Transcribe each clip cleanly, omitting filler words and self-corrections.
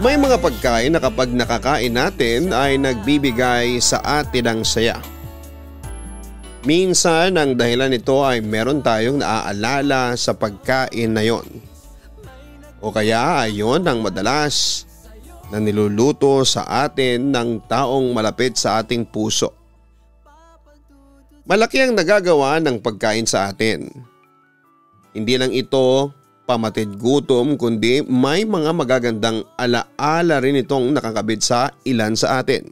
May mga pagkain na kapag nakakain natin ay nagbibigay sa atin ng saya. Minsan ang dahilan nito ay meron tayong naaalala sa pagkain na yon. O kaya ay yun ang madalas na niluluto sa atin ng taong malapit sa ating puso. Malaki ang nagagawa ng pagkain sa atin. Hindi lang ito pamatid gutom kundi may mga magagandang alaala rin itong nakakabit sa ilan sa atin.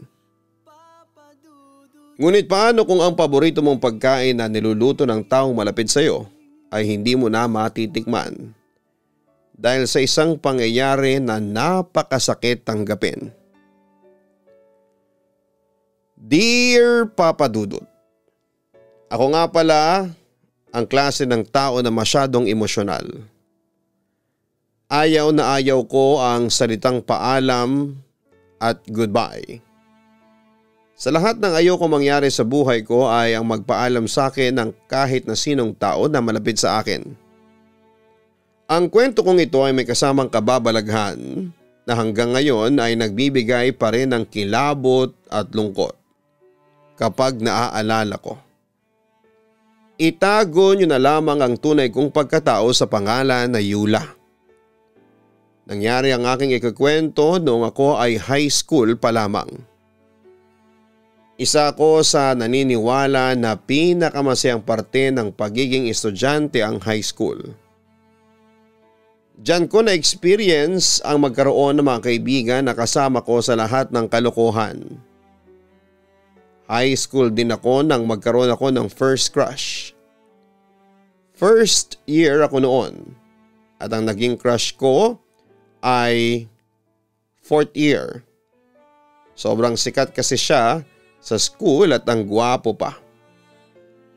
Ngunit paano kung ang paborito mong pagkain na niluluto ng taong malapit sa iyo ay hindi mo na matitikman dahil sa isang pangyayari na napakasakit tanggapin? Dear Papa Dudut, ako nga pala ang klase ng tao na masyadong emosyonal. Ayaw na ayaw ko ang salitang paalam at goodbye. Sa lahat ng ayoko mangyari sa buhay ko ay ang magpaalam sa akin ng kahit na sinong tao na malapit sa akin. Ang kwento kong ito ay may kasamang kababalaghan na hanggang ngayon ay nagbibigay pa rin ng kilabot at lungkot kapag naaalala ko. Itago niyo na lamang ang tunay kong pagkatao sa pangalan na Yula. Nangyari ang aking ikukwento noong ako ay high school pa lamang. Isa ko sa naniniwala na pinakamasayang parte ng pagiging estudyante ang high school. Diyan ko na-experience ang magkaroon ng mga kaibigan na kasama ko sa lahat ng kalokohan. High school din ako nang magkaroon ako ng first crush. First year ako noon at ang naging crush ko ay fourth year. Sobrang sikat kasi siya sa school at ang gwapo pa.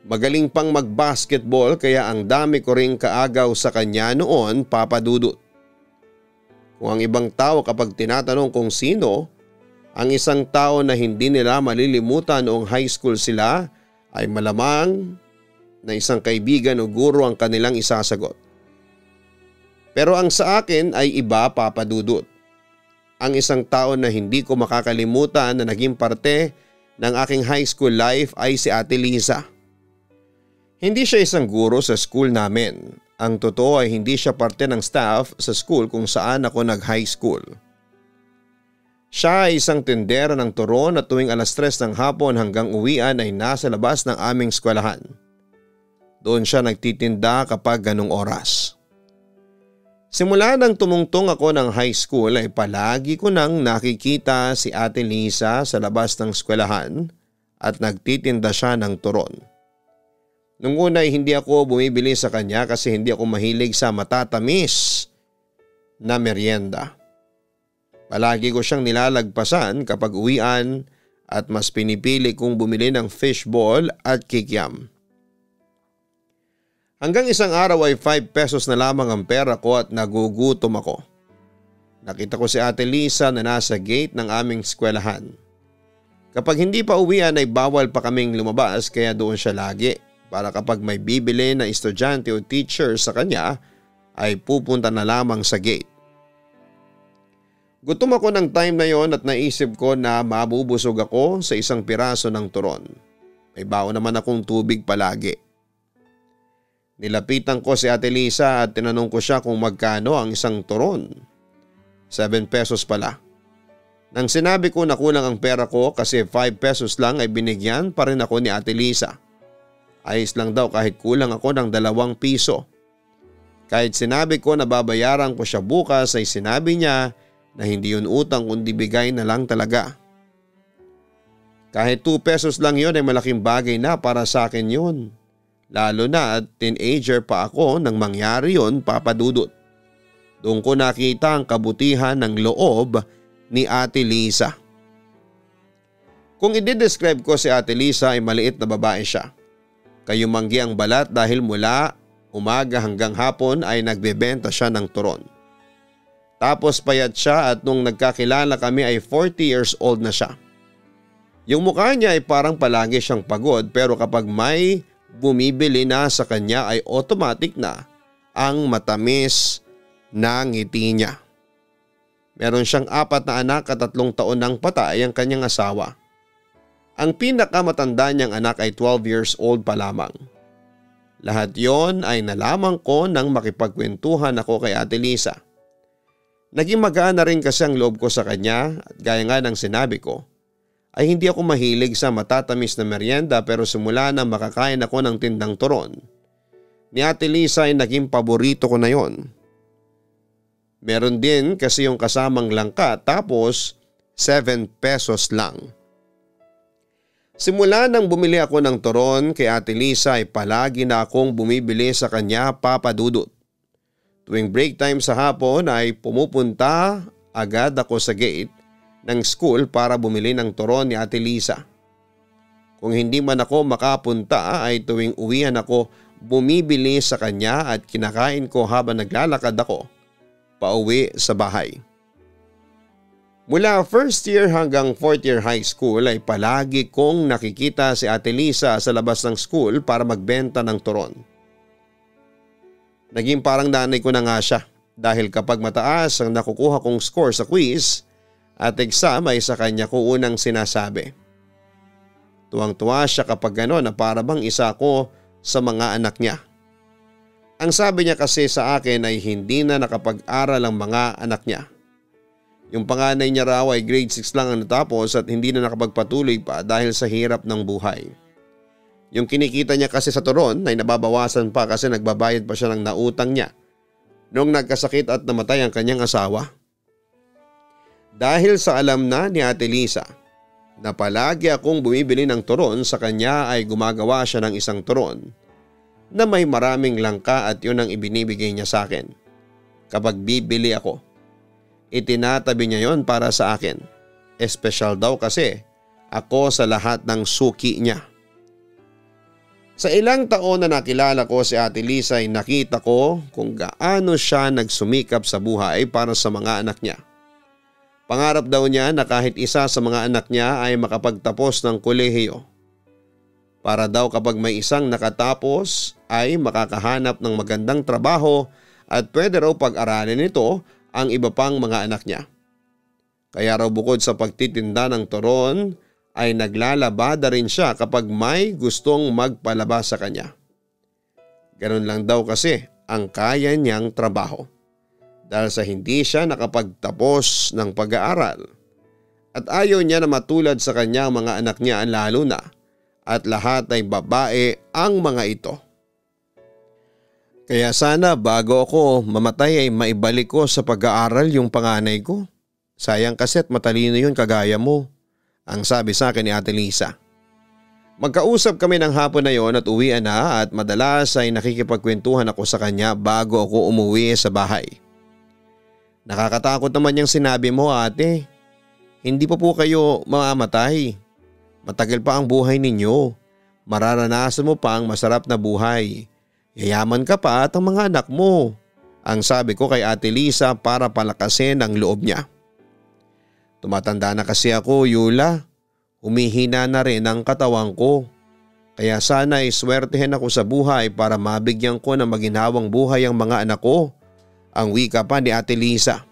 Magaling pang mag-basketball kaya ang dami ko ring kaagaw sa kanya noon, Papa Dudut. Kung ang ibang tao kapag tinatanong kung sino ang isang tao na hindi nila malilimutan noong high school sila ay malamang na isang kaibigan o guro ang kanilang isasagot. Pero ang sa akin ay iba, Papa Dudut. Ang isang tao na hindi ko makakalimutan na naging parte ng aking high school life ay si Ate Liza. Hindi siya isang guro sa school namin. Ang totoo ay hindi siya parte ng staff sa school kung saan ako nag-high school. Siya ay isang tindera ng turon at tuwing 3:00 ng hapon hanggang uwian ay nasa labas ng aming eskwelahan. Doon siya nagtitinda kapag ganong oras. Simula nang tumungtong ako ng high school ay palagi ko nang nakikita si Ate Lisa sa labas ng eskwelahan at nagtitinda siya ng turon. Nung una ay hindi ako bumibili sa kanya kasi hindi ako mahilig sa matatamis na merienda. Palagi ko siyang nilalagpasan kapag uwian at mas pinipili kong bumili ng fishball at kikiam. Hanggang isang araw ay 5 pesos na lamang ang pera ko at nagugutom ako. Nakita ko si Ate Lisa na nasa gate ng aming eskwelahan. Kapag hindi pa uwian ay bawal pa kaming lumabas kaya doon siya lagi para kapag may bibili na estudyante o teacher sa kanya ay pupunta na lamang sa gate. Gutom ako ng time na yon at naisip ko na mabubusog ako sa isang piraso ng turon. May baon naman akong tubig palagi. Nilapitan ko si Ate Lisa at tinanong ko siya kung magkano ang isang turon. 7 pesos pala. Nang sinabi ko na kulang ang pera ko kasi 5 pesos lang ay binigyan pa rin ako ni Ate Lisa. Ayos lang daw kahit kulang ako ng 2 piso. Kahit sinabi ko na babayaran ko siya bukas ay sinabi niya na hindi yun utang kundi bigay na lang talaga. Kahit 2 pesos lang yun ay malaking bagay na para sa akin yun. Lalo na at teenager pa ako nang mangyari yun, Papa Dudut. Doon ko nakita ang kabutihan ng loob ni Ate Lisa. Kung i-describe ko si Ate Lisa ay maliit na babae siya. Kayumanggi ang balat dahil mula umaga hanggang hapon ay nagbebenta siya ng turon. Tapos payat siya at nung nagkakilala kami ay 40 years old na siya. Yung mukha niya ay parang palagi siyang pagod pero kapag may bumibili na sa kanya ay automatic na ang matamis na ngiti niya. Meron siyang 4 na anak at 3 taon nang patay ang kanyang asawa. Ang pinakamatanda niyang anak ay 12 years old pa lamang. Lahat yon ay nalaman ko nang makipagkwentuhan ako kay Ate Lisa. Naging magaan na rin kasi ang loob ko sa kanya at gaya nga ng sinabi ko, ay hindi ako mahilig sa matatamis na merienda pero simula na makakain ako ng tindang turon, ni Ate Lisa ay naging paborito ko na yon. Meron din kasi yung kasamang langka tapos 7 pesos lang. Simula nang bumili ako ng turon kay Ate Lisa ay palagi na akong bumibili sa kanya, Papa Dudut. Tuwing break time sa hapon ay pumupunta agad ako sa gate ng school para bumili ng turon ni Ate Lisa. Kung hindi man ako makapunta ay tuwing uwihan ako bumibili sa kanya at kinakain ko habang naglalakad ako pauwi sa bahay. Mula first year hanggang 4th year high school ay palagi kong nakikita si Ate Lisa sa labas ng school para magbenta ng turon. Naging parang nanay ko na nga siya dahil kapag mataas ang nakukuha kong score sa quiz at exam ay sa kanya ko unang sinasabi. Tuwang-tuwa siya kapag gano'n na para bang isa ko sa mga anak niya. Ang sabi niya kasi sa akin ay hindi na nakapag-aral ang mga anak niya. Yung panganay niya raw ay grade 6 lang ang natapos at hindi na nakapagpatuloy pa dahil sa hirap ng buhay. Yung kinikita niya kasi sa turon ay nababawasan pa kasi nagbabayad pa siya ng nautang niya noong nagkasakit at namatay ang kanyang asawa. Dahil sa alam na ni Ate Lisa na palagi akong bumibili ng turon sa kanya ay gumagawa siya ng isang turon na may maraming langka at yun ang ibinibigay niya sa akin. Kapag bibili ako, itinatabi niya yon para sa akin. Espesyal daw kasi ako sa lahat ng suki niya. Sa ilang taon na nakilala ko si Ate Lisa ay nakita ko kung gaano siya nagsumikap sa buhay para sa mga anak niya. Pangarap daw niya na kahit isa sa mga anak niya ay makapagtapos ng kolehiyo. Para daw kapag may isang nakatapos ay makakahanap ng magandang trabaho at pwede raw pag-aralin nito ang iba pang mga anak niya. Kaya raw bukod sa pagtitinda ng turon ay naglalabada rin siya kapag may gustong magpalaba sa kanya. Ganun lang daw kasi ang kaya niyang trabaho dahil sa hindi siya nakapagtapos ng pag-aaral at ayaw niya na matulad sa kanya ang mga anak niya lalo na at lahat ay babae ang mga ito. Kaya sana bago ako mamatay ay maibalik ko sa pag-aaral yung panganay ko. Sayang kasi at matalino yun kagaya mo, ang sabi sa akin ni Ate Lisa. Magkausap kami ng hapon na yon at uwian na at madalas ay nakikipagkwentuhan ako sa kanya bago ako umuwi sa bahay. Nakakatakot naman yung sinabi mo, ate. Hindi pa po kayo mamamatay. Matagal pa ang buhay ninyo. Mararanasan mo pa ang masarap na buhay. Yayaman ka pa at ang mga anak mo, ang sabi ko kay Ate Lisa para palakasin ang loob niya. Tumatanda na kasi ako, Yula. Humihina na rin ang katawan ko. Kaya sana ay swertehin ako sa buhay para mabigyan ko ng maginhawang buhay ang mga anak ko, ang wika pa ni Ate Lisa.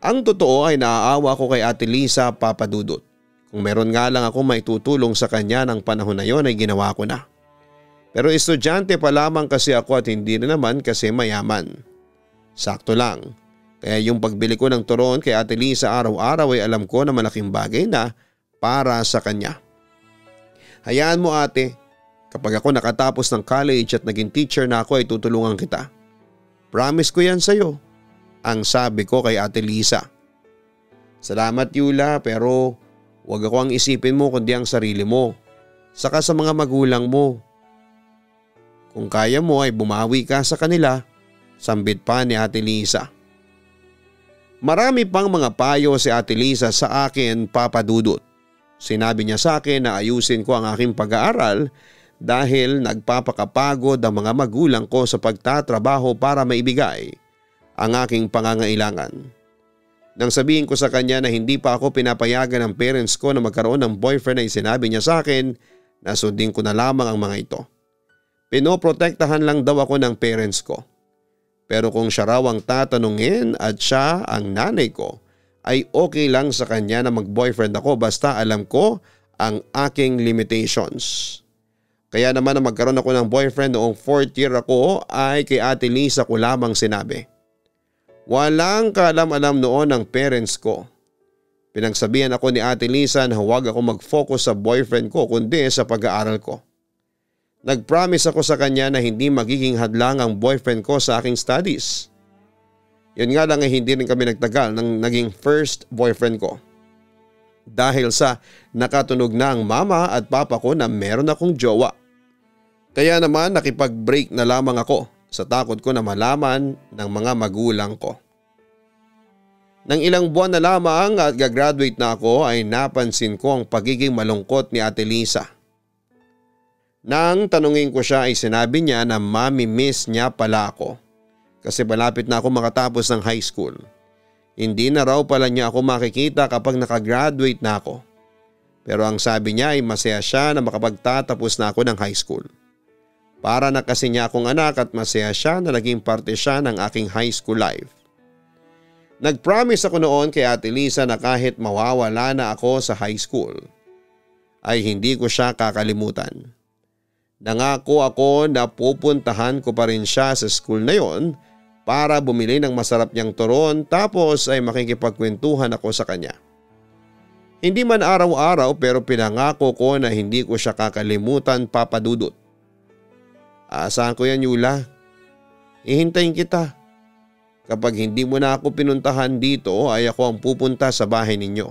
Ang totoo ay naaawa ko kay Ate Lisa, Papa Dudut. Kung meron nga lang ako maitutulong sa kanya ng panahon na yon ay ginawa ko na. Pero estudyante pa lamang kasi ako at hindi na naman kasi mayaman. Sakto lang. Kaya yung pagbili ko ng turon kay Ate Lisa araw-araw ay alam ko na malaking bagay na para sa kanya. Hayaan mo, ate, kapag ako nakatapos ng college at naging teacher na ako ay tutulungan kita. Promise ko yan sa'yo, ang sabi ko kay Ate Lisa. Salamat, Yula, pero wag ako ang isipin mo kundi ang sarili mo, saka sa mga magulang mo. Kung kaya mo ay bumawi ka sa kanila, sambit pa ni Ate Lisa. Marami pang mga payo si Ate Lisa sa akin, Papa Dudut. Sinabi niya sa akin na ayusin ko ang aking pag-aaral dahil nagpapakapagod ang mga magulang ko sa pagtatrabaho para maibigay ang aking pangangailangan. Nang sabihin ko sa kanya na hindi pa ako pinapayagan ng parents ko na magkaroon ng boyfriend ay sinabi niya sa akin na sundin ko na lamang ang mga ito. Pinoprotektahan lang daw ako ng parents ko. Pero kung siya raw ang tatanungin at siya ang nanay ko, ay okay lang sa kanya na mag-boyfriend ako basta alam ko ang aking limitations. Kaya naman na magkaroon ako ng boyfriend noong 4th year ako ay kay Ate Lisa ko lamang sinabi. Walang kaalam-alam noon ng parents ko. Pinagsabihan ako ni Ate Lisa na huwag ako mag-focus sa boyfriend ko kundi sa pag-aaral ko. Nag-promise ako sa kanya na hindi magiging hadlang ang boyfriend ko sa aking studies. Yun nga lang ay hindi rin kami nagtagal ng naging first boyfriend ko. Dahil sa nakatunog na ang mama at papa ko na meron akong jowa. Kaya naman nakipag-break na lamang ako sa takot ko na malaman ng mga magulang ko. Nang ilang buwan na lamang at gagraduate na ako ay napansin ko ang pagiging malungkot ni Ate Lisa. Nang tanungin ko siya ay sinabi niya na mami-miss niya pala ako kasi malapit na ako makatapos ng high school. Hindi na raw pala niya ako makikita kapag nakagraduate na ako. Pero ang sabi niya ay masaya siya na makapagtatapos na ako ng high school. Para na kasi niya akong anak at masaya siya na naging parte siya ng aking high school life. Nag-promise ako noon kay Ate Lisa na kahit mawawala na ako sa high school ay hindi ko siya kakalimutan. Nangako ako na pupuntahan ko pa rin siya sa school na yon para bumili ng masarap niyang turon tapos ay makikipagkwentuhan ako sa kanya. Hindi man araw-araw pero pinangako ko na hindi ko siya kakalimutan, Papa Dudut. Asahan ko yan, Yula. Ihintayin kita. Kapag hindi mo na ako pinuntahan dito ay ako ang pupunta sa bahay ninyo.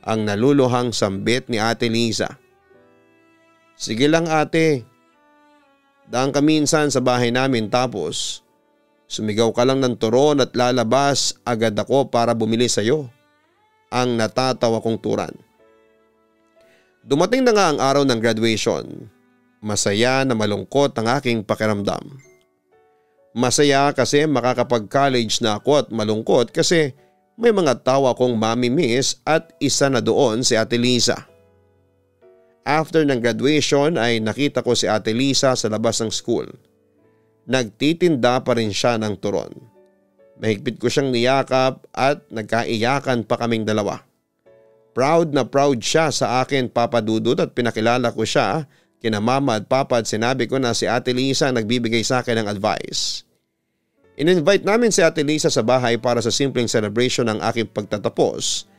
Ang naluluhang sambit ni Ate Lisa. Sige lang ate. Daan ka minsan sa bahay namin tapos sumigaw ka lang ng turon at lalabas agad ako para bumili sa'yo. Ang natatawa kong turan. Dumating na nga ang araw ng graduation. Masaya na malungkot ang aking pakiramdam. Masaya kasi makakapag-college na ako at malungkot kasi may mga tao akong mami-miss at isa na doon si Ate Lisa. After ng graduation ay nakita ko si Ate Lisa sa labas ng school. Nagtitinda pa rin siya ng turon. Mahigpit ko siyang niyakap at nagkaiyakan pa kaming dalawa. Proud na proud siya sa akin, Papa Dudut, at pinakilala ko siya kina Mama at Papa at sinabi ko na si Ate Lisa ang nagbibigay sa akin ng advice. In-invite namin si Ate Lisa sa bahay para sa simpleng celebration ng aking pagtatapos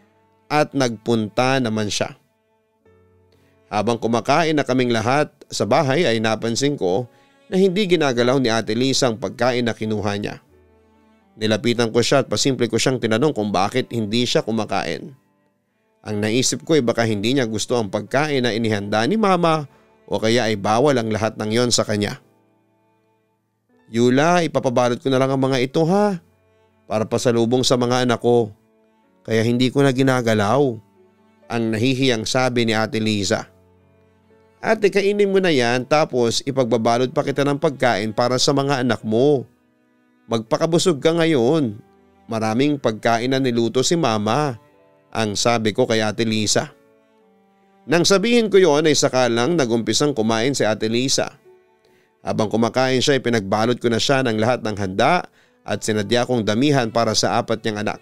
at nagpunta naman siya. Habang kumakain na kaming lahat sa bahay ay napansin ko na hindi ginagalaw ni Ate Lisa ang pagkain na kinuha niya. Nilapitan ko siya at pasimple ko siyang tinanong kung bakit hindi siya kumakain. Ang naisip ko ay baka hindi niya gusto ang pagkain na inihanda ni Mama o kaya ay bawal ang lahat ng yon sa kanya. Yula, ipapabalot ko na lang ang mga ito ha, para pasalubong sa mga anak ko. Kaya hindi ko na ginagalaw. Ang nahihiyang sabi ni Ate Lisa. Ate, kainin mo na yan tapos ipagbabalot pa kita ng pagkain para sa mga anak mo. Magpakabusog ka ngayon. Maraming pagkain na niluto si Mama, ang sabi ko kay Ate Lisa. Nang sabihin ko yon ay saka lang nagumpisang kumain si Ate Lisa. Habang kumakain siya ay pinagbalot ko na siya ng lahat ng handa at sinadya kong damihan para sa 4 niyang anak.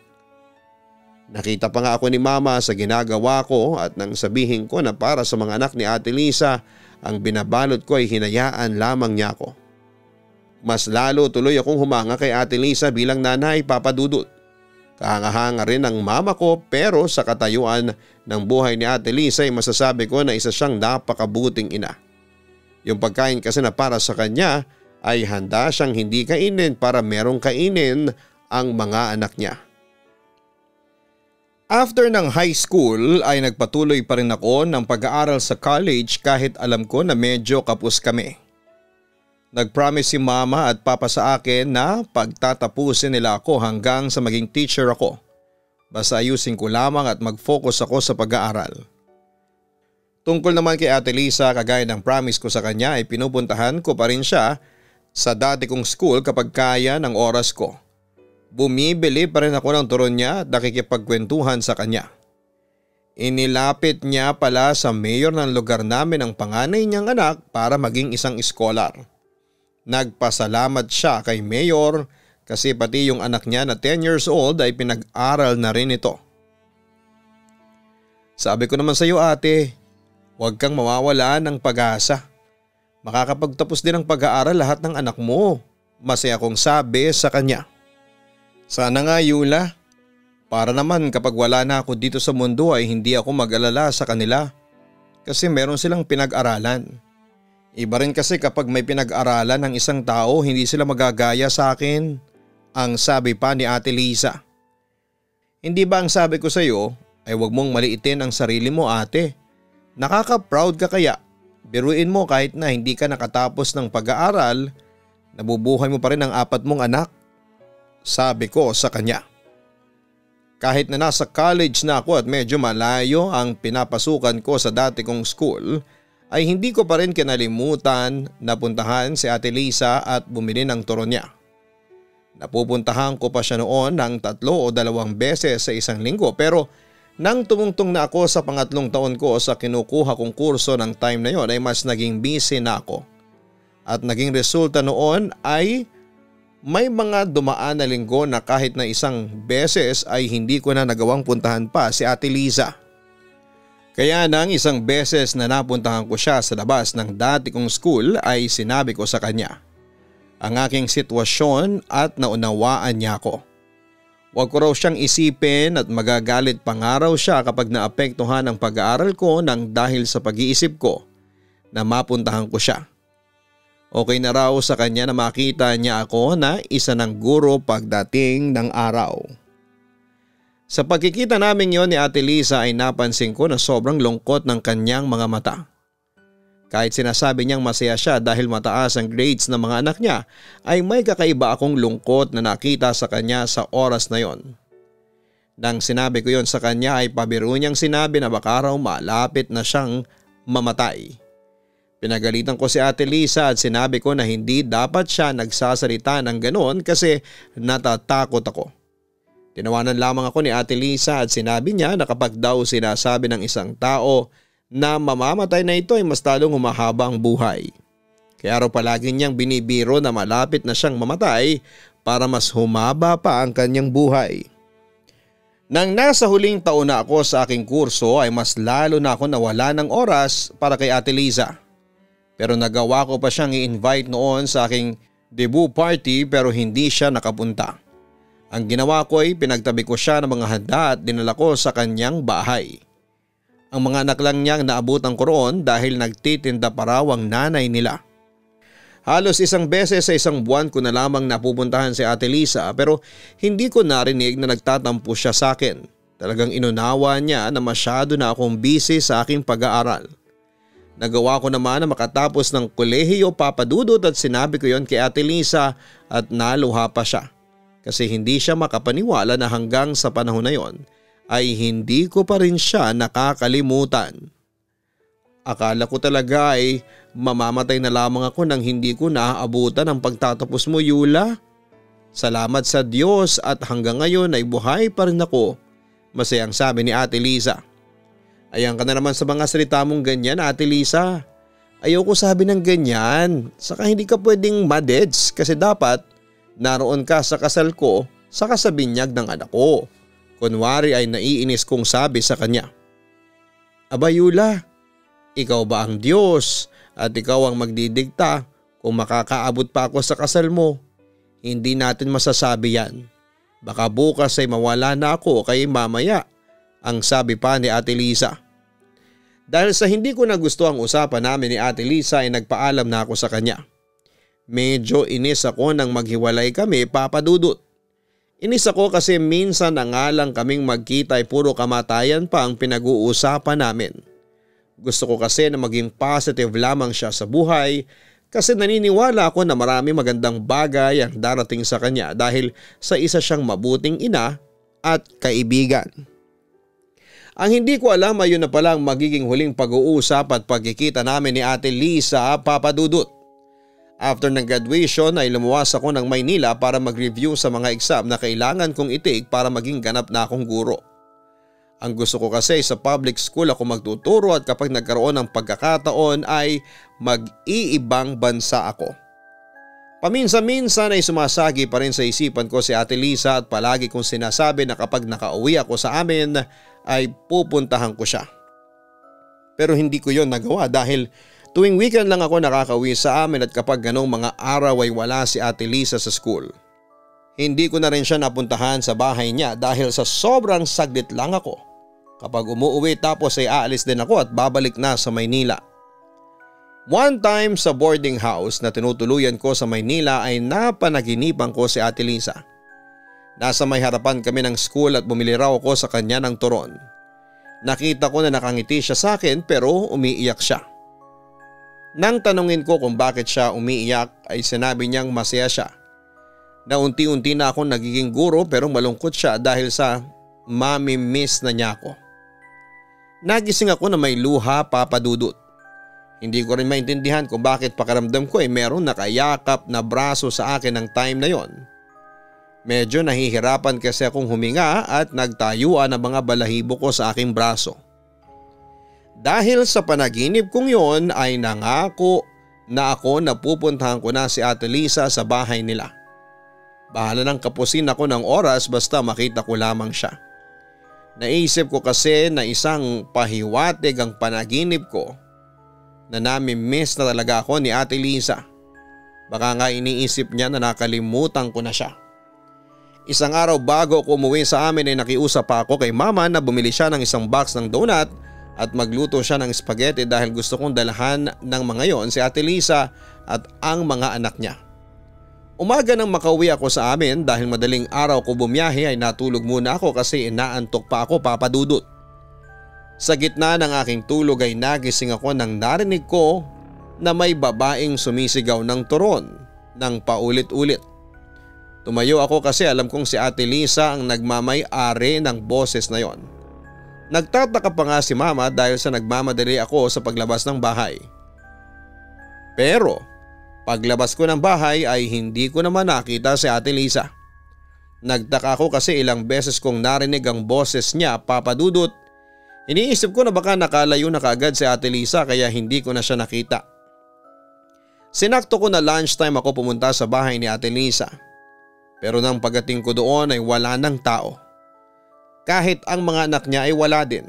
Nakita pa nga ako ni Mama sa ginagawa ko at nang sabihin ko na para sa mga anak ni Ate Lisa ang binabalot ko ay hinayaan lamang niya ako. Mas lalo tuloy akong humanga kay Ate Lisa bilang nanay, Papa Dudut. Kahanga-hanga rin ang mama ko pero sa katayuan ng buhay ni Ate Lisa ay masasabi ko na isa siyang napakabuting ina. Yung pagkain kasi na para sa kanya ay handa siyang hindi kainin para merong kainin ang mga anak niya. After ng high school ay nagpatuloy pa rin ako ng pag-aaral sa college kahit alam ko na medyo kapos kami. Nag-promise si Mama at Papa sa akin na pagtatapusin nila ako hanggang sa maging teacher ako. Basta ayusin ko lamang at mag-focus ako sa pag-aaral. Tungkol naman kay Ate Lisa, kagaya ng promise ko sa kanya ay pinupuntahan ko pa rin siya sa dati kong school kapag kaya ng oras ko. Bumibili pa rin ako ng turon niya at nakikipagkwentuhan sa kanya. Inilapit niya pala sa mayor ng lugar namin ang panganay niyang anak para maging isang scholar. Nagpasalamat siya kay mayor kasi pati yung anak niya na 10 years old ay pinag-aral na rin ito. Sabi ko naman sa iyo ate, huwag kang mawawala ng pag-asa. Makakapagtapos din ng pag-aaral lahat ng anak mo, masaya kong sabi sa kanya. Sana nga Yula. Para naman kapag wala na ako dito sa mundo ay hindi ako mag-alala sa kanila kasi meron silang pinag-aralan. Iba rin kasi kapag may pinag-aralan ng isang tao hindi sila magagaya sa akin, ang sabi pa ni Ate Lisa. Hindi ba ang sabi ko sa iyo ay huwag mong maliitin ang sarili mo ate. Nakaka-proud ka kaya, biruin mo kahit na hindi ka nakatapos ng pag-aaral, nabubuhay mo pa rin ang 4 mong anak. Sabi ko sa kanya. Kahit na nasa college na ako at medyo malayo ang pinapasukan ko sa dati kong school, ay hindi ko pa rin kinalimutan na puntahan si Ate Lisa at bumili ng turon niya. Napupuntahan ko pa siya noon ng 3 o 2 beses sa isang linggo pero nang tumungtong na ako sa pangatlong taon ko sa kinukuha kong kurso ng time na yon ay mas naging busy na ako. At naging resulta noon ay may mga dumaan na linggo na kahit na isang beses ay hindi ko na nagawang puntahan pa si Ate Lisa. Kaya nang isang beses na napuntahan ko siya sa labas ng dati kong school ay sinabi ko sa kanya ang aking sitwasyon at naunawaan niya ako. Huwag ko raw siyang isipin at magagalit pa nga raw siya kapag naapektuhan ang pag-aaral ko nang dahil sa pag-iisip ko na mapuntahan ko siya. Okay na raw sa kanya na makita niya ako na isa ng guro pagdating ng araw. Sa pagkikita namin yon ni Ate Lisa ay napansin ko na sobrang lungkot ng kanyang mga mata. Kahit sinasabi niyang masaya siya dahil mataas ang grades ng mga anak niya ay may kakaiba akong lungkot na nakita sa kanya sa oras na yon. Nang sinabi ko yon sa kanya ay pabiro niyang sinabi na baka raw malapit na siyang mamatay. Pinagalitan ko si Ate Lisa at sinabi ko na hindi dapat siya nagsasalita ng ganon kasi natatakot ako. Tinawanan lamang ako ni Ate Lisa at sinabi niya na kapag daw sinasabi ng isang tao na mamamatay na ito ay mas lalong humahaba ang buhay. Kaya raw palagi niyang binibiro na malapit na siyang mamatay para mas humaba pa ang kanyang buhay. Nang nasa huling taon na ako sa aking kurso ay mas lalo na ako nawala ng oras para kay Ate Lisa. Pero nagawa ko pa siyang i-invite noon sa aking debut party pero hindi siya nakapunta. Ang ginawa ko ay pinagtabi ko siya ng mga handa at dinala ko sa kanyang bahay. Ang mga anak lang niyang naabutan ko roon dahil nagtitinda pa raw ang nanay nila. Halos isang beses sa isang buwan ko na lamang napupuntahan si Ate Lisa pero hindi ko narinig na nagtatampo siya sa akin. Talagang inunawa niya na masyado na akong busy sa aking pag-aaral. Nagawa ko naman na makatapos ng kolehiyo papadudot at sinabi ko yon kay Ate Lisa at naluha pa siya. Kasi hindi siya makapaniwala na hanggang sa panahon na yon ay hindi ko pa rin siya nakakalimutan. Akala ko talaga ay mamamatay na lamang ako nang hindi ko naaabutan ang pagtatapos mo Yula. Salamat sa Diyos at hanggang ngayon ay buhay pa rin ako. Masayang sabi ni Ate Lisa. Ayan ka na naman sa mga salita mong ganyan Ate Lisa. Ayoko sabi ng ganyan. Saka hindi ka pwedeng madeds kasi dapat naroon ka sa kasal ko sa kasabinyag ng anak ko. Kunwari ay naiinis kong sabi sa kanya. Aba Yula, ikaw ba ang Diyos at ikaw ang magdidikta kung makakaabot pa ako sa kasal mo? Hindi natin masasabi yan. Baka bukas ay mawala na ako kay mamaya. Ang sabi pa ni Ate Lisa. Dahil sa hindi ko nagusto ang usapan namin ni Ate Lisa ay nagpaalam na ako sa kanya. Medyo inis ako nang maghiwalay kami papadudot. Inis ako kasi minsan na nga lang kaming magkita ay puro kamatayan pa ang pinag-uusapan namin. Gusto ko kasi na maging positive lamang siya sa buhay kasi naniniwala ako na marami magandang bagay ang darating sa kanya dahil sa isa siyang mabuting ina at kaibigan. Ang hindi ko alam ay yun na pala ang magiging huling pag-uusap at pagkikita namin ni Ate Lisa papadudot. After ng graduation ay lumuwas ako ng Maynila para mag-review sa mga exam na kailangan kong itik para maging ganap na akong guro. Ang gusto ko kasi sa public school ako magtuturo at kapag nagkaroon ng pagkakataon ay mag-iibang bansa ako. Paminsan-minsan ay sumasagi pa rin sa isipan ko si Ate Lisa at palagi kong sinasabi na kapag nakauwi ako sa amin ay pupuntahan ko siya. Pero hindi ko yon nagawa dahil tuwing weekend lang ako nakakauwi sa amin at kapag ganong mga araw ay wala si Ate Lisa sa school. Hindi ko na rin siya napuntahan sa bahay niya dahil sa sobrang saglit lang ako. Kapag umuwi tapos ay aalis din ako at babalik na sa Maynila. One time sa boarding house na tinutuluyan ko sa Maynila ay napanaginipan ko si Ate Lisa. Nasa may harapan kami ng school at bumili raw ako sa kanya ng turon. Nakita ko na nakangiti siya sa akin pero umiiyak siya. Nang tanungin ko kung bakit siya umiiyak ay sinabi niyang masaya siya. Na unti-unti na akong nagiging guro pero malungkot siya dahil sa mami-miss na niya ako. Nagising ako na may luha, Papa Dudut. Hindi ko rin maintindihan kung bakit pakiramdam ko ay meron nakayakap na braso sa akin ng time na yon. Medyo nahihirapan kasi akong huminga at nagtayuan ang mga balahibo ko sa aking braso. Dahil sa panaginip kong yon ay nangako na ako na pupuntahan ko na si Ate Lisa sa bahay nila. Bahala nang kapusin ako ng oras basta makita ko lamang siya. Naisip ko kasi na isang pahiwatig ang panaginip ko na nami-miss na talaga ako ni Ate Lisa. Baka nga iniisip niya na nakalimutan ko na siya. Isang araw bago ako umuwi sa amin ay nakiusap pa ako kay mama na bumili siya ng isang box ng donut at magluto siya ng spaghetti dahil gusto kong dalahan ng mga yon si Ate Lisa at ang mga anak niya. Umaga nang makauwi ako sa amin dahil madaling araw ko bumiyahe ay natulog muna ako kasi inaantok pa ako, Papa Dudut. Sa gitna ng aking tulog ay nagising ako nang narinig ko na may babaeng sumisigaw ng turon ng paulit-ulit. Tumayo ako kasi alam kong si Ate Lisa ang nagmamay-ari ng boses na yon. Nagtataka pa nga si mama dahil sa nagmamadali ako sa paglabas ng bahay. Pero paglabas ko ng bahay ay hindi ko naman nakita si Ate Lisa. Nagtaka ako kasi ilang beses kong narinig ang boses niya, Papa Dudut. Iniisip ko na baka nakalayo na kaagad si Ate Lisa kaya hindi ko na siya nakita. Sinakto ko na lunchtime ako pumunta sa bahay ni Ate Lisa. Pero nang pagdating ko doon ay wala ng tao. Kahit ang mga anak niya ay wala din.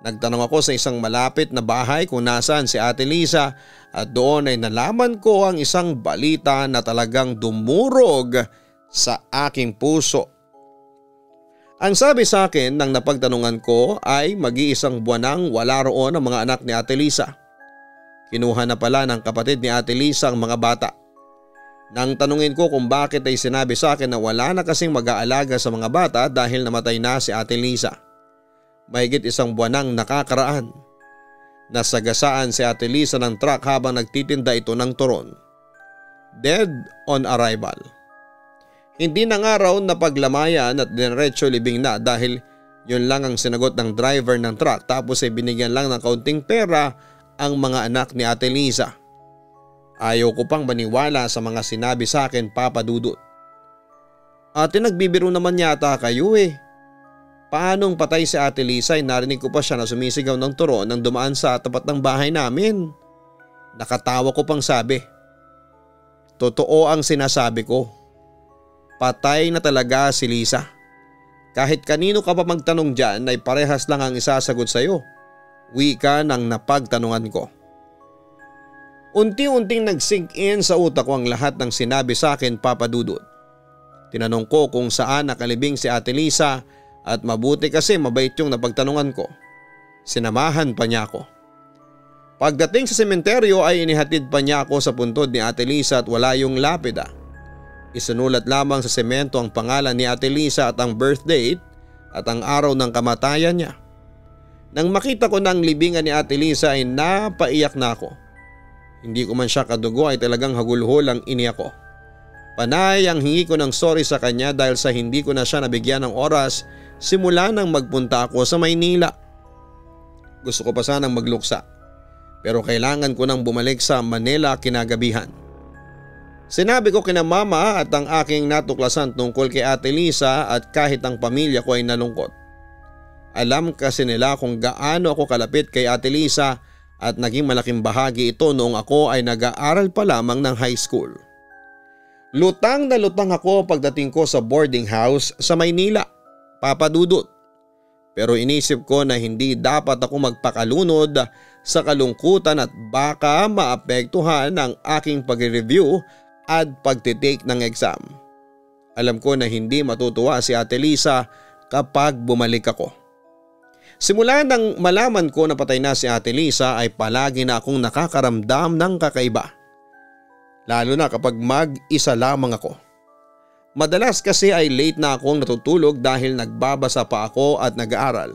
Nagtanong ako sa isang malapit na bahay kung nasaan si Ate Lisa at doon ay nalaman ko ang isang balita na talagang dumurog sa aking puso. Ang sabi sa akin ng napagtanungan ko ay mag-iisang buwan nang wala roon ang mga anak ni Ate Lisa. Kinuha na pala ng kapatid ni Ate Lisa ang mga bata. Nang tanungin ko kung bakit ay sinabi sa akin na wala na kasing mag-aalaga sa mga bata dahil namatay na si Ate Lisa. Mahigit isang buwan nang nakakaraan. Nasagasaan si Ate Lisa ng truck habang nagtitinda ito ng turon. Dead on arrival. Hindi na nga raw napaglamayan at diretso libing na dahil yun lang ang sinagot ng driver ng truck tapos ay binigyan lang ng kaunting pera ang mga anak ni Ate Lisa. Ayaw ko pang maniwala sa mga sinabi sa akin, Papa Dudut. Ate, nagbibiro naman yata kayo eh. Paanong patay si Ate Lisa ay narinig ko pa siya na sumisigaw ng turon nang dumaan sa tapat ng bahay namin. Nakatawa ko pang sabi. Totoo ang sinasabi ko. Patay na talaga si Lisa. Kahit kanino ka pa magtanong dyan ay parehas lang ang isasagot sa'yo. Wika ng napagtanungan ko. Unti-unting nag-sink in sa utak ko ang lahat ng sinabi sa akin, Papa Dudut. Tinanong ko kung saan nakalibing si Ate Lisa at mabuti kasi mabait yung napagtanungan ko. Sinamahan pa niya ako. Pagdating sa sementeryo ay inihatid pa niya ako sa puntod ni Ate Lisa at wala yung lapida. Isinulat lamang sa semento ang pangalan ni Ate Lisa at ang birth date at ang araw ng kamatayan niya. Nang makita ko na ang libingan ni Ate Lisa ay napaiyak na ako. Hindi ko man siya kadugo ay talagang hagulhol ang iniyak ko. Panay ang hingi ko ng sorry sa kanya dahil sa hindi ko na siya nabigyan ng oras simula nang magpunta ako sa Maynila. Gusto ko pa sanang magluksa pero kailangan ko nang bumalik sa Manila kinagabihan. Sinabi ko kina mama at ang aking natuklasan tungkol kay Ate Lisa at kahit ang pamilya ko ay nalungkot. Alam kasi nila kung gaano ako kalapit kay Ate Lisa at naging malaking bahagi ito noong ako ay nag-aaral pa lamang ng high school. Lutang na lutang ako pagdating ko sa boarding house sa Maynila, Papa Dudut. Pero inisip ko na hindi dapat ako magpakalunod sa kalungkutan at baka maapektuhan ang aking pag-review at pagtitake ng exam. Alam ko na hindi matutuwa si Ate Lisa kapag bumalik ako. Simula nang malaman ko na patay na si Ate Lisa ay palagi na akong nakakaramdam ng kakaiba. Lalo na kapag mag-isa lamang ako. Madalas kasi ay late na akong natutulog dahil nagbabasa pa ako at nag-aaral.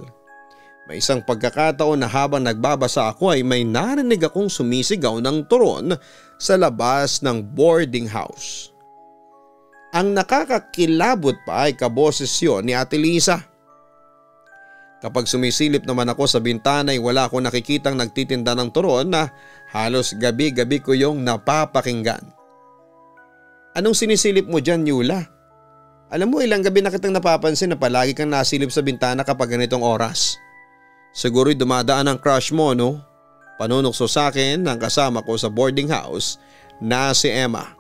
May isang pagkakataon na habang nagbabasa ako ay may narinig akong sumisigaw ng turon sa labas ng boarding house. Ang nakakakilabot pa ay kaboses yun ni Ate Lisa. Kapag sumisilip naman ako sa bintana ay wala akong nakikitang nagtitinda ng turon na halos gabi-gabi ko yung napapakinggan. Anong sinisilip mo dyan, Yula? Alam mo, ilang gabi na kitang napapansin na palagi kang nasilip sa bintana kapag ganitong oras. Siguro'y dumadaan ang crush mo, no? Panunukso sa akin ng kasama ko sa boarding house na si Emma.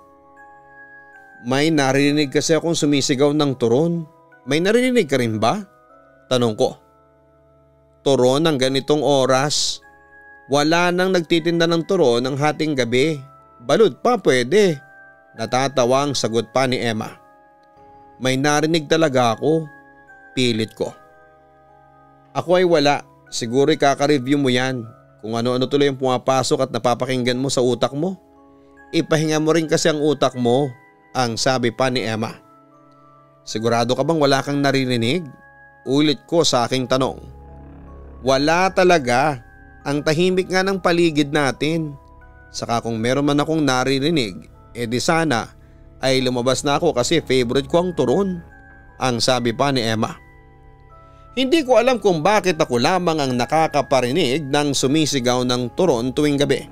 May narinig kasi akong sumisigaw ng turon. May narinig ka rin ba? Tanong ko. Turon ng ganitong oras? Wala nang nagtitinda ng turon ng hating gabi. Balud pa pwede. Natatawang sagot pa ni Emma. May narinig talaga ako. Pilit ko. Ako ay wala. Siguro'y kaka-review mo yan. Kung ano-ano tuloy yung pumapasok at napapakinggan mo sa utak mo. Ipahinga mo rin kasi ang utak mo, ang sabi pa ni Emma. Sigurado ka bang wala kang naririnig? Ulit ko sa aking tanong. Wala talaga. Ang tahimik nga ng paligid natin. Saka kung meron man akong naririnig, di sana ay lumabas na ako kasi favorite ko ang turon, ang sabi pa ni Emma. Hindi ko alam kung bakit ako lamang ang nakakaparinig ng sumisigaw ng turon tuwing gabi.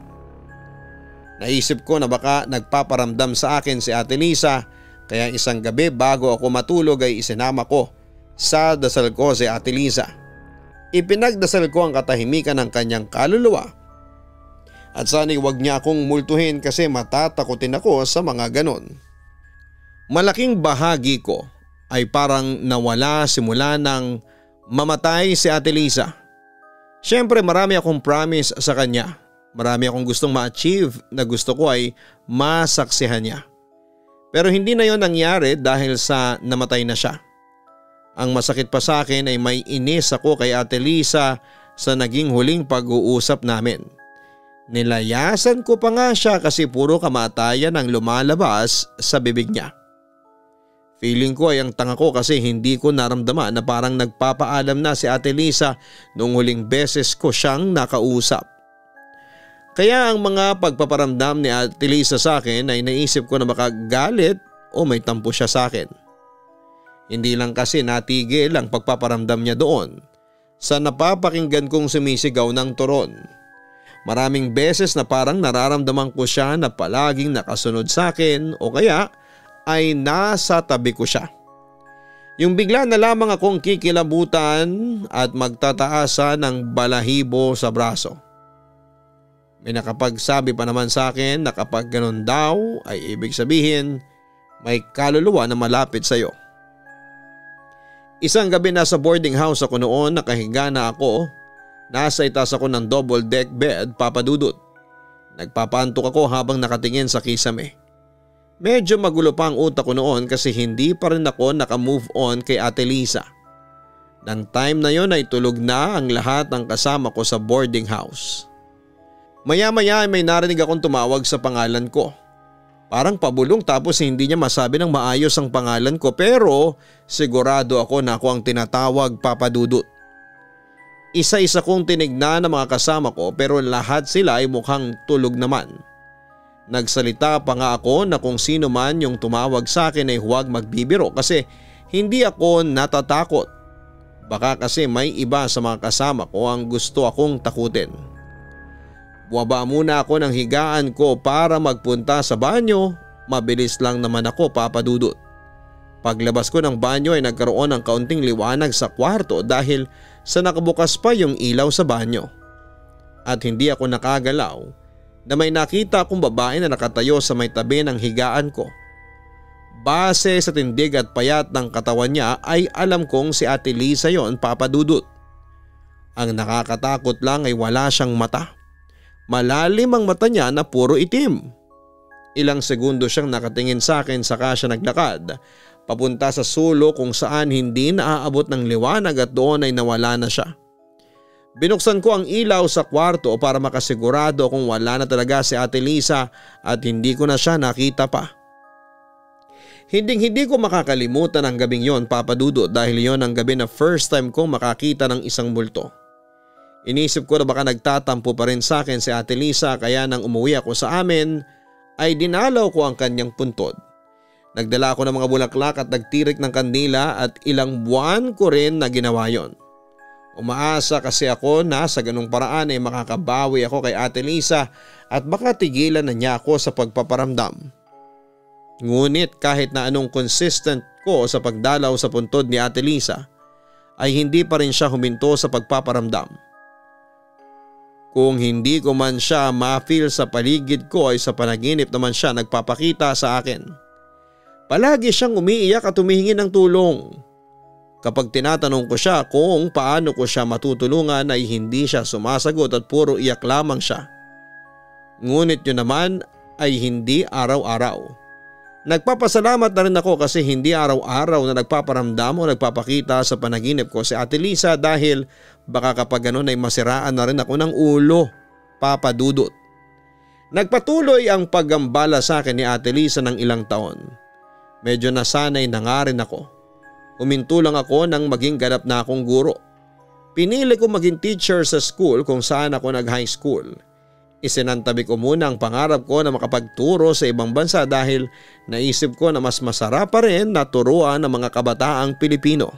Naisip ko na baka nagpaparamdam sa akin si Ate Lisa kaya isang gabi bago ako matulog ay isinama ko sa dasal ko si Ate Lisa. Ipinagdasal ko ang katahimikan ng kanyang kaluluwa at sana'y wag niya akong multuhin kasi matatakotin ako sa mga ganon. Malaking bahagi ko ay parang nawala simula nang mamatay si Ate Lisa. Siyempre marami akong promise sa kanya. Marami akong gustong ma-achieve na gusto ko ay masaksihan niya. Pero hindi na yon nangyari dahil sa namatay na siya. Ang masakit pa sa akin ay may inis ako kay Ate Lisa sa naging huling pag-uusap namin. Nilayasan ko pa nga siya kasi puro kamatayan ang lumalabas sa bibig niya. Feeling ko ay ang tanga ko kasi hindi ko naramdaman na parang nagpapaalam na si Ate Lisa noong huling beses ko siyang nakausap. Kaya ang mga pagpaparamdam ni Ate Lisa sa akin ay naisip ko na makagalit o may tampo siya sa akin. Hindi lang kasi natigil ang pagpaparamdam niya doon sa napapakinggan kong sumisigaw ng turon. Maraming beses na parang nararamdaman ko siya na palaging nakasunod sa akin o kaya ay nasa tabi ko siya. Yung bigla na lamang akong kikilabutan at magtataasa ng balahibo sa braso. May nakapagsabi pa naman sa akin na kapag ganun daw ay ibig sabihin may kaluluwa na malapit sa iyo. Isang gabi nasa boarding house ako noon, nakahiga na ako. Nasa itaas ako ng double deck bed, Papa Dudut. Nagpapaantok ako habang nakatingin sa kisame. Medyo magulo pa ang utak ko noon kasi hindi pa rin ako nakamove on kay Ate Lisa. Nang time na yon ay tulog na ang lahat ng kasama ko sa boarding house. Maya-maya ay may narinig akong tumawag sa pangalan ko. Parang pabulong tapos hindi niya masabi ng maayos ang pangalan ko pero sigurado ako na ako ang tinatawag, Papa Dudut. Isa-isa kong tinignan ng mga kasama ko pero lahat sila ay mukhang tulog naman. Nagsalita pa nga ako na kung sino man yung tumawag sa akin ay huwag magbibiro kasi hindi ako natatakot. Baka kasi may iba sa mga kasama ko ang gusto akong takutin. Buwaba muna ako ng higaan ko para magpunta sa banyo. Mabilis lang naman ako, Papa Dudut. Paglabas ko ng banyo ay nagkaroon ng kaunting liwanag sa kwarto dahil sa nakabukas pa yung ilaw sa banyo. At hindi ako nakagalaw na may nakita akong babae na nakatayo sa may tabi ng higaan ko. Base sa tindig at payat ng katawan niya ay alam kong si Ate Lisa yon, Papa Dudut. Ang nakakatakot lang ay wala siyang mata. Malalim ang mata niya na puro itim. Ilang segundo siyang nakatingin sa akin saka siya naglakad papunta sa sulok kung saan hindi naaabot ng liwanag at doon ay nawala na siya. Binuksan ko ang ilaw sa kwarto para makasigurado kung wala na talaga si Ate Lisa at hindi ko na siya nakita pa. Hindi ko makakalimutan ang gabing yon, Papa Dudut, dahil yon ang gabi na first time kong makakita ng isang multo. Inisip ko na baka nagtatampo pa rin sa akin si Ate Lisa kaya nang umuwi ako sa amin ay dinalaw ko ang kanyang puntod. Nagdala ako ng mga bulaklak at nagtirik ng kandila at ilang buwan ko rin na ginawa yon. Umaasa kasi ako na sa ganung paraan ay makakabawi ako kay Ate Lisa at baka tigilan na niya ako sa pagpaparamdam. Ngunit kahit na anong consistent ko sa pagdalaw sa puntod ni Ate Lisa ay hindi pa rin siya huminto sa pagpaparamdam. Kung hindi ko man siya ma-feel sa paligid ko ay sa panaginip naman siya nagpapakita sa akin. Palagi siyang umiiyak at humihingi ng tulong. Kapag tinatanong ko siya kung paano ko siya matutulungan ay hindi siya sumasagot at puro iyak lamang siya. Ngunit yun naman ay hindi araw-araw. Nagpapasalamat na rin ako kasi hindi araw-araw na nagpaparamdam o nagpapakita sa panaginip ko si Ate Lisa dahil baka kapag ganun ay masiraan na rin ako ng ulo, Papa Dudut. Nagpatuloy ang paggambala sa akin ni Ate Lisa ng ilang taon. Medyo nasanay na nga rin ako. Huminto lang ako nang maging ganap na akong guro. Pinili ko maging teacher sa school kung saan ako nag-high school. Isinantabi ko muna ang pangarap ko na makapagturo sa ibang bansa dahil naisip ko na mas masarap pa rin na turuan ng mga kabataang Pilipino.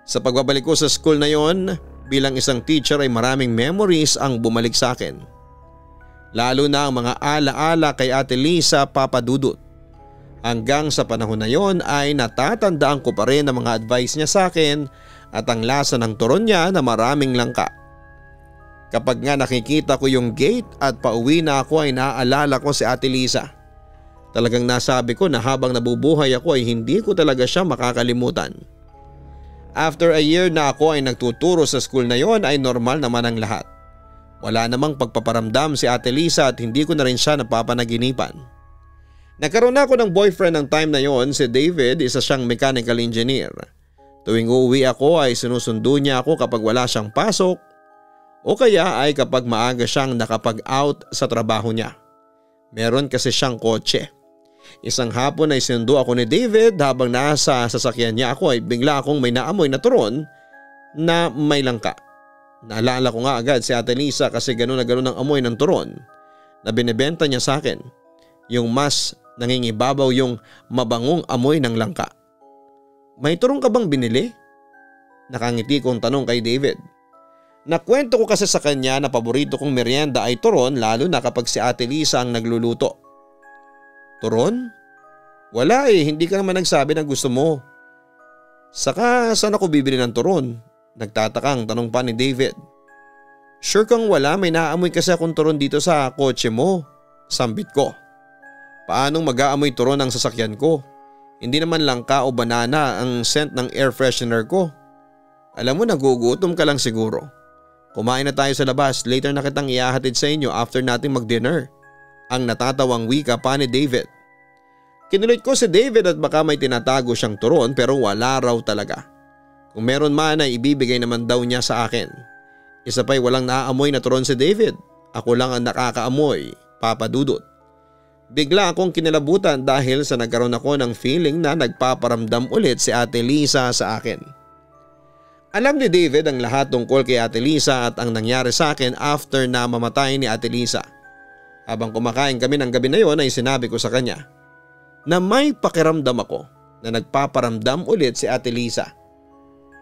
Sa pagbabalik ko sa school na yon, bilang isang teacher ay maraming memories ang bumalik sa akin. Lalo na ang mga alaala kay Ate Lisa, Papa Dudut. Hanggang sa panahon na yon ay natatandaan ko pa rin ang mga advice niya sa akin at ang lasa ng turon niya na maraming langka. Kapag nga nakikita ko yung gate at pauwi na ako ay naaalala ko si Ate Lisa. Talagang nasabi ko na habang nabubuhay ako ay hindi ko talaga siya makakalimutan. After a year na ako ay nagtuturo sa school na yon ay normal naman ang lahat. Wala namang pagpaparamdam si Ate Lisa at hindi ko na rin siya napapanaginipan. Nagkaroon na ako ng boyfriend ng time na yon, si David, isa siyang mechanical engineer. Tuwing uuwi ako ay sinusundo niya ako kapag wala siyang pasok o kaya ay kapag maaga siyang nakapag-out sa trabaho niya. Meron kasi siyang kotse. Isang hapon ay sinundo ako ni David habang nasa sasakyan niya ako ay bigla akong may naamoy na turon na may langka. Naalala ko nga agad si Ate Lisa kasi gano'n na gano'n ang amoy ng turon na binibenta niya sa akin. Yung mas nangingibabaw yung mabangong amoy ng langka. May turon ka bang binili? Nakangiti kong tanong kay David. Nakwento ko kasi sa kanya na paborito kong merienda ay turon lalo na kapag si Ate Lisa ang nagluluto. Turon? Wala hindi ka naman nagsabi na gusto mo. Saka saan ako bibili ng turon? Nagtatakang tanong pa ni David. Sure kang wala, may naamoy kasi akong turon dito sa kotse mo. Sambit ko. Paanong mag-aamoy turon ang sasakyan ko? Hindi naman langka o banana ang scent ng air freshener ko. Alam mo, nagugutom ka lang siguro. Kumain na tayo sa labas, later na kitang iahatid sa inyo after nating mag-dinner. Ang natatawang wika pa ni David. Kinulit ko si David at baka may tinatago siyang turon pero wala raw talaga. Kung meron man ay ibibigay naman daw niya sa akin. Isa pa'y walang naaamoy na turon si David. Ako lang ang nakakaamoy, Papa Dudut. Bigla akong kinalabutan dahil sa nagkaroon ako ng feeling na nagpaparamdam ulit si Ate Lisa sa akin. Alam ni David ang lahat tungkol kay Ate Lisa at ang nangyari sa akin after na mamatay ni Ate Lisa. Habang kumakain kami ng gabi na yon ay sinabi ko sa kanya na may pakiramdam ako na nagpaparamdam ulit si Ate Lisa.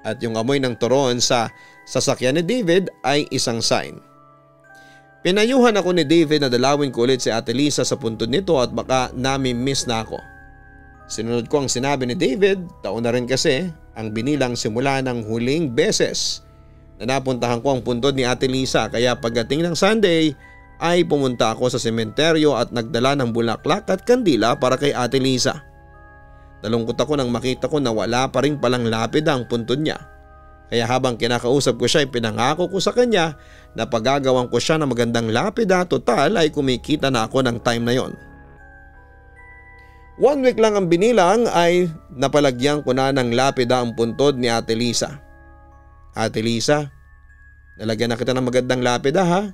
At yung amoy ng turon sa sasakyan ni David ay isang sign. Pinayuhan ako ni David na dalawin ko ulit si Ate Lisa sa puntod nito at baka nami-miss na ako. Sinunod ko ang sinabi ni David, taon na rin kasi ang binilang simula ng huling beses na napuntahan ko ang puntod ni Ate Lisa, kaya pagdating ng Sunday ay pumunta ako sa sementeryo at nagdala ng bulaklak at kandila para kay Ate Lisa. Nalungkot ako nang makita ko na wala pa rin palang lapida ang puntod niya. Kaya habang kinakausap ko siya ay pinangako ko sa kanya na paggagawan ko siya ng magandang lapida, total ay kumikita na ako ng time na yon. 1 week lang ang binilang ay napalagyan ko na ng lapida ang puntod ni Ate Lisa. Ate Lisa, nalagyan na kita ng magandang lapida ha.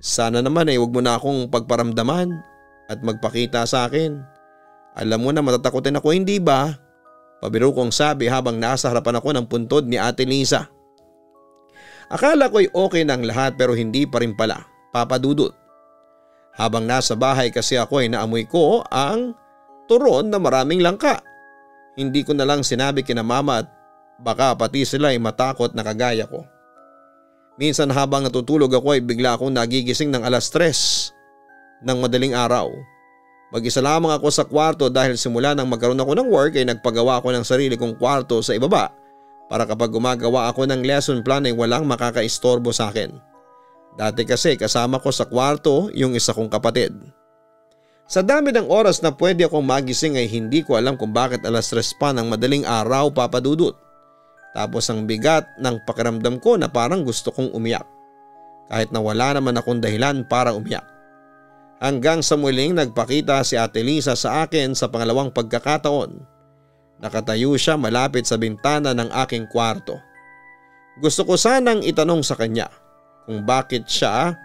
Sana naman ay huwag mo na akong pagparamdaman at magpakita sa akin. Alam mo na matatakotin ako, hindi ba? Pabiro kong sabi habang nasa harapan ako ng puntod ni Ate Lisa. Akala ko'y okay ng lahat pero hindi pa rin pala, Papa Dudut. Habang nasa bahay kasi ako ay naamoy ko ang turon na maraming langka. Hindi ko na lang sinabi kina mama at baka pati sila ay matakot na kagaya ko. Minsan habang natutulog ako ay bigla akong nagigising ng 3:00 ng madaling araw. Mag-isa lamang ako sa kwarto dahil simula nang magkaroon ako ng work ay nagpagawa ako ng sarili kong kwarto sa ibaba para kapag gumagawa ako ng lesson plan ay walang makakaistorbo sa akin. Dati kasi kasama ko sa kwarto yung isa kong kapatid. Sa dami ng oras na pwede akong magising ay hindi ko alam kung bakit 3:00 pa ng madaling araw, Papa Dudut. Tapos ang bigat ng pakiramdam ko na parang gusto kong umiyak. Kahit na wala naman akong dahilan para umiyak. Hanggang sa muling nagpakita si Ate Lisa sa akin sa pangalawang pagkakataon. Nakatayo siya malapit sa bintana ng aking kwarto. Gusto ko sanang itanong sa kanya kung bakit siya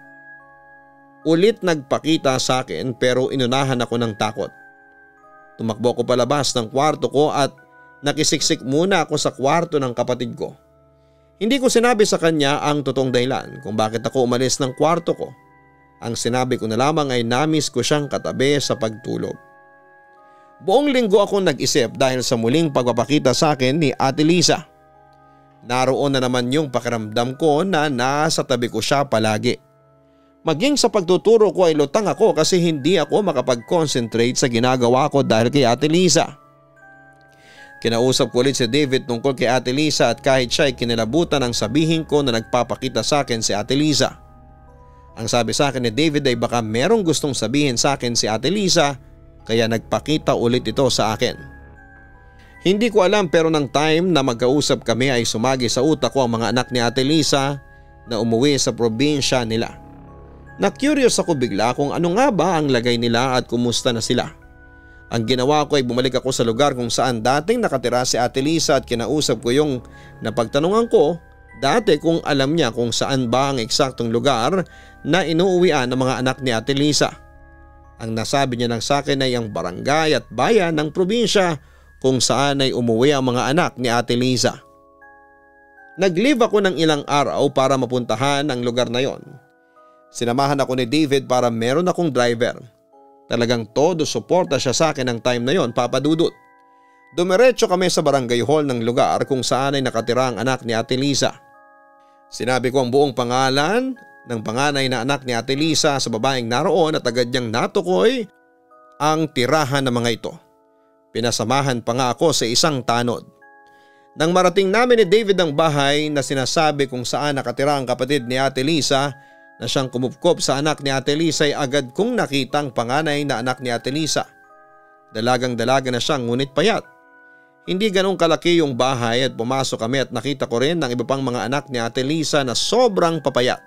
ulit nagpakita sa akin pero inunahan ako ng takot. Tumakbo ko palabas ng kwarto ko at nakisiksik muna ako sa kwarto ng kapatid ko. Hindi ko sinabi sa kanya ang totoong dahilan kung bakit ako umalis ng kwarto ko. Ang sinabi ko na lamang ay namiss ko siyang katabi sa pagtulog. Buong linggo akong nag-isip dahil sa muling pagpapakita sa akin ni Ate Lisa. Naroon na naman yung pakiramdam ko na nasa tabi ko siya palagi. Maging sa pagtuturo ko ay lutang ako kasi hindi ako makapag-concentrate sa ginagawa ko dahil kay Ate Lisa. Kinausap ko ulit si David tungkol kay Ate Lisa at kahit siya ay kinilabutan ang sabihin ko na nagpapakita sa akin si Ate Lisa. Ang sabi sa akin ni David ay baka merong gustong sabihin sa akin si Ate Lisa kaya nagpakita ulit ito sa akin. Hindi ko alam pero ng time na magkausap kami ay sumagi sa utak ko ang mga anak ni Ate Lisa na umuwi sa probinsya nila. Na-curious ako bigla kung ano nga ba ang lagay nila at kumusta na sila. Ang ginawa ko ay bumalik ako sa lugar kung saan dating nakatira si Ate Lisa at kinausap ko yung napagtanungan ko dati kung alam niya kung saan ba ang eksaktong lugar na inuuwian ng mga anak ni Ate Lisa. Ang nasabi niya lang sa akin ay ang barangay at bayan ng probinsya kung saan ay umuwi ang mga anak ni Ate Lisa. Nag-leave ako ng ilang araw para mapuntahan ang lugar na yon. Sinamahan ako ni David para meron akong driver. Talagang todo suporta siya sa akin ng time na yon, Papa Dudut. Dumiretso kami sa barangay hall ng lugar kung saan ay nakatira ang anak ni Ate Lisa. Sinabi ko ang buong pangalan ng panganay na anak ni Ate Lisa sa babaeng naroon at agad niyang natukoy ang tirahan ng mga ito. Pinasamahan pa nga ako sa isang tanod. Nang marating namin ni David ang bahay na sinasabi kung saan nakatira ang kapatid ni Ate Lisa na siyang kumupkop sa anak ni Ate Lisa ay agad kong nakitang panganay na anak ni Ate Lisa. Dalagang-dalaga na siya ngunit payat. Hindi ganong kalaki yung bahay at pumasok kami at nakita ko rin ng iba pang mga anak ni Ate Lisa na sobrang papayat.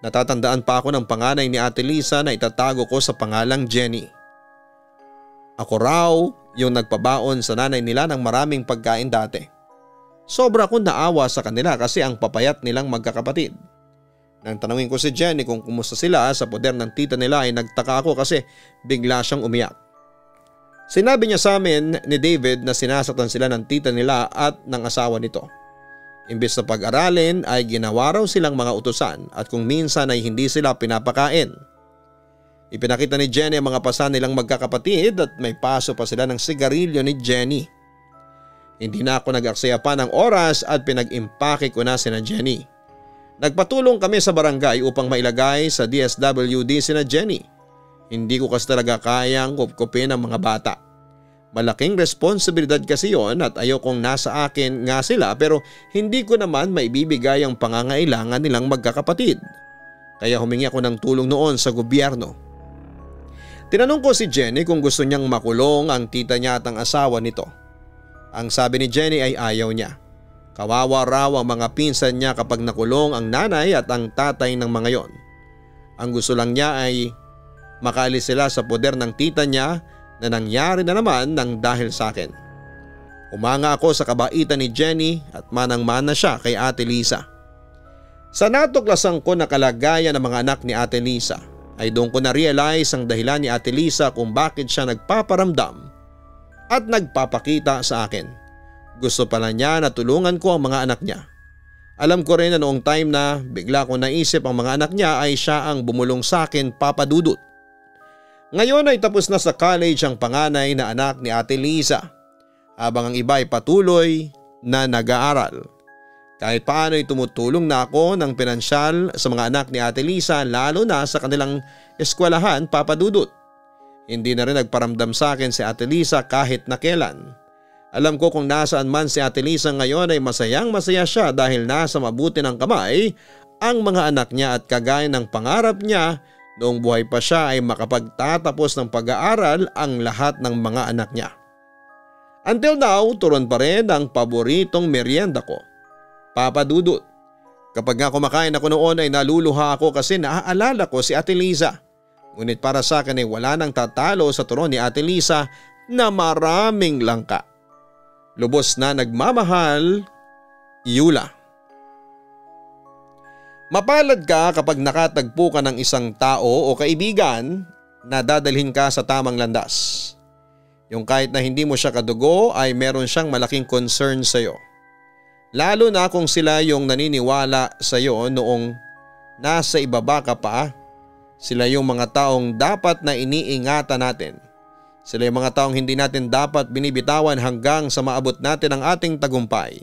Natatandaan pa ako ng panganay ni Ate Lisa na itatago ko sa pangalang Jenny. Ako raw yung nagpabaon sa nanay nila ng maraming pagkain dati. Sobra akong naawa sa kanila kasi ang papayat nilang magkakapatid. Nang tanungin ko si Jenny kung kumusta sila sa poder ng tita nila ay nagtaka ako kasi bigla siyang umiyak. Sinabi niya sa amin ni David na sinasaktan sila ng tita nila at ng asawa nito. Imbes na pag-aralin ay ginawa raw silang mga utusan at kung minsan ay hindi sila pinapakain. Ipinakita ni Jenny ang mga pasan nilang magkakapatid at may paso pa sila ng sigarilyo ni Jenny. Hindi na ako nag-aksaya pa ng oras at pinag-impake ko na sina Jenny. Nagpatulong kami sa barangay upang mailagay sa DSWD sina Jenny. Hindi ko kasi talaga kayang kupkupin ang mga bata. Malaking responsibilidad kasi yon at ayokong nasa akin nga sila pero hindi ko naman maibibigay ang pangangailangan nilang magkakapatid. Kaya humingi ako ng tulong noon sa gobyerno. Tinanong ko si Jenny kung gusto niyang makulong ang tita niya at ang asawa nito. Ang sabi ni Jenny ay ayaw niya. Kawawa raw ang mga pinsan niya kapag nakulong ang nanay at ang tatay ng mga yon. Ang gusto lang niya ay makaalis sila sa poder ng tita niya na nangyari na naman ng dahil sa akin. Umanga ako sa kabaitan ni Jenny at manang-mana siya kay Ate Lisa. Sa natuklasan ko na kalagayan ng mga anak ni Ate Lisa ay doon ko na-realize ang dahilan ni Ate Lisa kung bakit siya nagpaparamdam at nagpapakita sa akin. Gusto pala niya na tulungan ko ang mga anak niya. Alam ko rin na noong time na bigla ko naisip ang mga anak niya ay siya ang bumulong sa akin, Papa Dudut. Ngayon ay tapos na sa college ang panganay na anak ni Ate Lisa, habang ang iba ay patuloy na nag-aaral. Kahit paano ay tumutulong na ako ng pinansyal sa mga anak ni Ate Lisa, lalo na sa kanilang eskwelahan, Papa Dudut. Hindi na rin nagparamdam sa akin si Ate Lisa kahit na kailan. Alam ko kung nasaan man si Ate Lisa ngayon ay masayang masaya siya dahil nasa mabuti ng kamay ang mga anak niya at kagaya ng pangarap niya noong buhay pa siya ay makapagtatapos ng pag-aaral ang lahat ng mga anak niya. Until now, turon pa rin ang paboritong merienda ko, Papa Dudut. Kapag nga kumakain ako noon ay naluluha ako kasi naaalala ko si Ate Lisa. Ngunit para sa akin ay wala nang tatalo sa turon ni Ate Lisa na maraming langka. Lubos na nagmamahal, Yula. Mapalad ka kapag nakatagpo ka ng isang tao o kaibigan na dadalhin ka sa tamang landas. Yung kahit na hindi mo siya kadugo ay meron siyang malaking concern sa iyo. Lalo na kung sila yung naniniwala sa iyo noong nasa ibaba ka pa. Sila yung mga taong dapat na iniingatan natin. Sila yung mga taong hindi natin dapat binibitawan hanggang sa maabot natin ang ating tagumpay.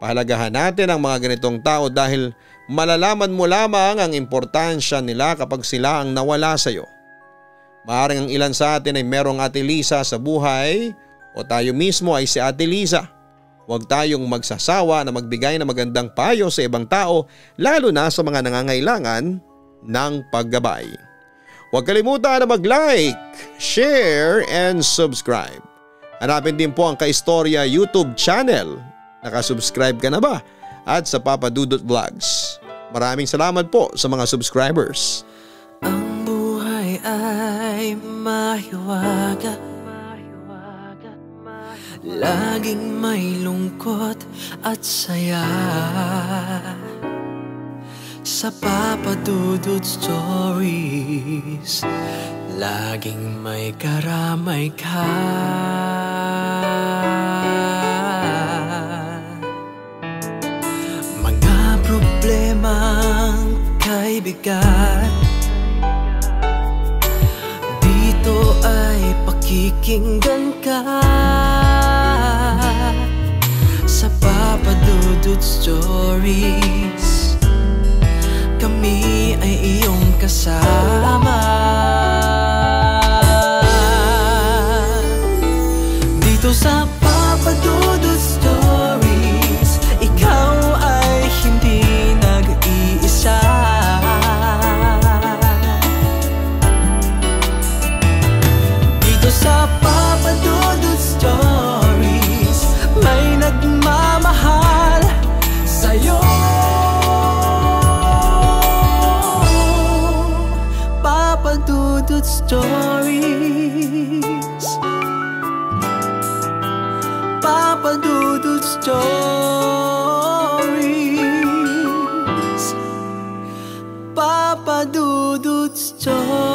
Pahalagahan natin ang mga ganitong tao dahil malalaman mo lamang ang importansya nila kapag sila ang nawala sa iyo. Maaaring ang ilan sa atin ay merong Ate Lisa sa buhay o tayo mismo ay si Ate Lisa. Huwag tayong magsasawa na magbigay ng magandang payo sa ibang tao, lalo na sa mga nangangailangan ng paggabay. Huwag kalimutan na mag-like, share and subscribe. Hanapin din po ang Kaistorya YouTube channel. Nakasubscribe ka na ba? At sa Papa Dudut Vlogs. Maraming salamat po sa mga subscribers. Ang buhay ay mahiwaga, laging may lungkot at saya. Sa Papa Dudut Stories, laging may karamay ka. Problemang kay bigat, dito ay pakikinggan ka. Sa Papa Dudut Stories, kami ay iyong kasama. Dito sa Papa Dudut Stories, ikaw ay hindi nag-iisa. Dito sa Papa Dudut Stories, may nagmamahal sa'yo. Papa Dudut Stories, Papa Dudut Stories, Papa Dudut Stories.